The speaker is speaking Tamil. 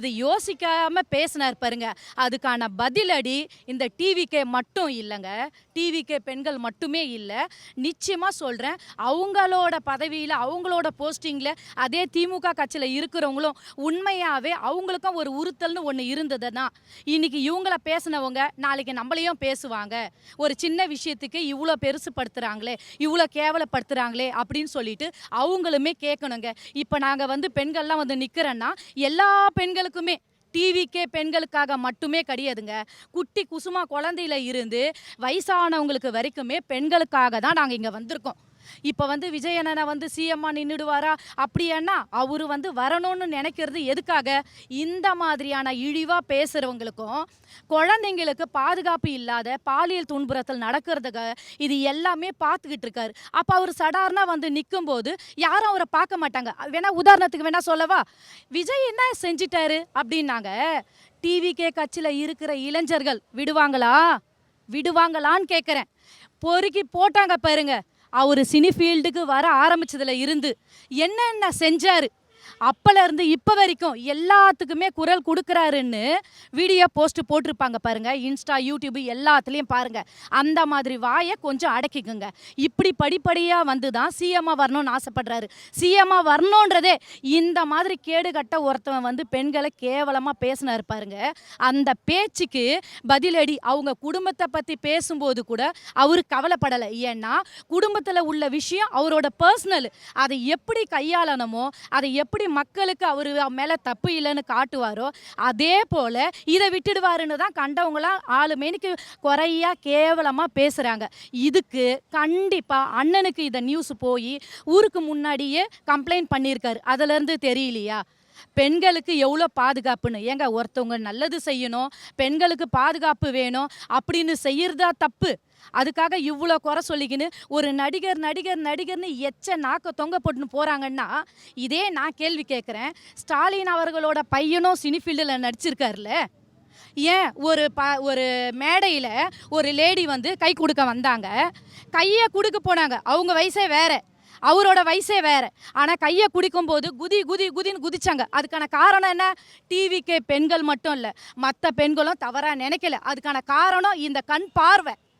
இது யோசிக்காம பேசினார் பாருங்க. அதுக்கான பதிலடி இந்த டிவிகே மட்டும் இல்லைங்க. டிவிகே பெண்கள் மட்டுமே இல்லை. நிச்சயமா சொல்றேன், அவங்களோட பதவியில் அவங்களோட போஸ்டிங்கில் அதே திமுக கட்சியில் இருக்கிறவங்களும் உண்மையாகவே அவங்களுக்கும் ஒரு உறுத்தல்னு ஒன்று இருந்ததுன்னா இன்னைக்கு இவங்கள பேசினவங்க நாளைக்கு நம்மளையும் பேசுவாங்க. ஒரு சின்ன விஷயத்துக்கு இவ்வளோ பெருசுப்படுத்துகிறாங்களே, இவ்வளோ கேவலப்படுத்துகிறாங்களே அப்படின்னு சொல்லிட்டு அவங்களுமே கேட்கணுங்க. இப்போ நாங்கள் பெண்கள்லாம் நிற்கிறேன்னா எல்லா பெண்களுக்குமே டிவிக்கே பெண்களுக்காக மட்டுமே கிடையாதுங்க. குட்டி குசுமா குழந்தையில இருந்து வயசானவங்களுக்கு வரைக்குமே பெண்களுக்காக தான் நாங்கள் இங்கே வந்திருக்கோம். இப்போ விஜய் அண்ணனை சிஎம்மா நின்றுடுவாரா அப்படின்னா அவரு வரணும்னு நினைக்கிறது எதுக்காக? இந்த மாதிரியான இழிவாக பேசுகிறவங்களுக்கும் குழந்தைங்களுக்கு பாதுகாப்பு இல்லாத பாலியல் துன்புறுத்தல் நடக்கிறதுக்கு இது எல்லாமே பார்த்துக்கிட்டு இருக்காரு. அப்போ அவர் சடார்னா நிற்கும்போது யாரும் அவரை பார்க்க மாட்டாங்க. வேணா உதாரணத்துக்கு வேணா சொல்லவா, விஜய் என்ன செஞ்சிட்டாரு அப்படின்னாங்க. டிவிகே கட்சியில் இருக்கிற இளைஞர்கள் விடுவாங்களான்னு கேட்குறேன். பொறுக்கி போட்டாங்க பாருங்க. அவர் சினி ஃபீல்டுக்கு வர ஆரம்பிச்சதுல இருந்து என்னென்ன செஞ்சாரு, அப்பல இருந்து இப்போ வரைக்கும் எல்லாத்துக்குமே குரல் கொடுக்குறாருன்னு வீடியோ போஸ்ட் போட்டிருப்பாங்க பாருங்க. இன்ஸ்டா, யூடியூப் எல்லாத்துலேயும் பாருங்க. அந்த மாதிரி வாயை கொஞ்சம் அடக்கிக்குங்க. இப்படி படிப்படியாக தான் சிஎம்மா வரணும்னு ஆசைப்படுறாரு. சிஎம்மா வரணுன்றதே இந்த மாதிரி கேடுகட்ட ஒருத்தவன் பெண்களை கேவலமாக பேசினாரு பாருங்க. அந்த பேச்சுக்கு பதிலடி அவங்க குடும்பத்தை பற்றி பேசும்போது கூட அவர் கவலைப்படலை. ஏன்னா குடும்பத்தில் உள்ள விஷயம் அவரோட பர்சனல். அதை எப்படி கையாளணுமோ, அதை எப்படி மக்களுக்கு அவரு மேல தப்பு இல்லைன்னு காட்டுவாரோ அதே போல இதை விட்டுடுவாருன்னு தான் கண்டவங்களாம் ஆளுமேனிக்கு குறையா கேவலமா பேசுறாங்க. இதுக்கு கண்டிப்பா அண்ணனுக்கு இந்த நியூஸ் போய் ஊருக்கு முன்னாடியே கம்ப்ளைண்ட் பண்ணியிருக்காரு. அதுல இருந்து தெரியலையா பெண்களுக்கு எவ்வளோ பாதுகாப்புன்னு? ஏங்க, ஒருத்தவங்க நல்லது செய்யணும், பெண்களுக்கு பாதுகாப்பு வேணும் அப்படின்னு செய்யறதா தப்பு? அதுக்காக இவ்வளோ குறை சொல்லிக்கின்னு ஒரு நடிகர்னு எச்ச நாக்க தொங்க போட்டுன்னு போகிறாங்கன்னா, இதே நான் கேள்வி கேட்குறேன். ஸ்டாலின் அவர்களோட பையனும் சினிஃபீல்டில் நடிச்சிருக்காருல்ல. ஏன் ஒரு மேடையில் ஒரு லேடி கை கொடுக்க வந்தாங்க, கையை கொடுக்க போனாங்க. அவங்க வயசே வேற, அவரோட வயசே வேற. ஆனால் கையை குடிக்கும்போது குதின்னு குதிச்சாங்க. அதுக்கான காரணம் என்ன? டிவிகே பெண்கள் மட்டும் இல்லை, மற்ற பெண்களும் தவறாக நினைக்கல. அதுக்கான காரணம் இந்த கண் பார்வை.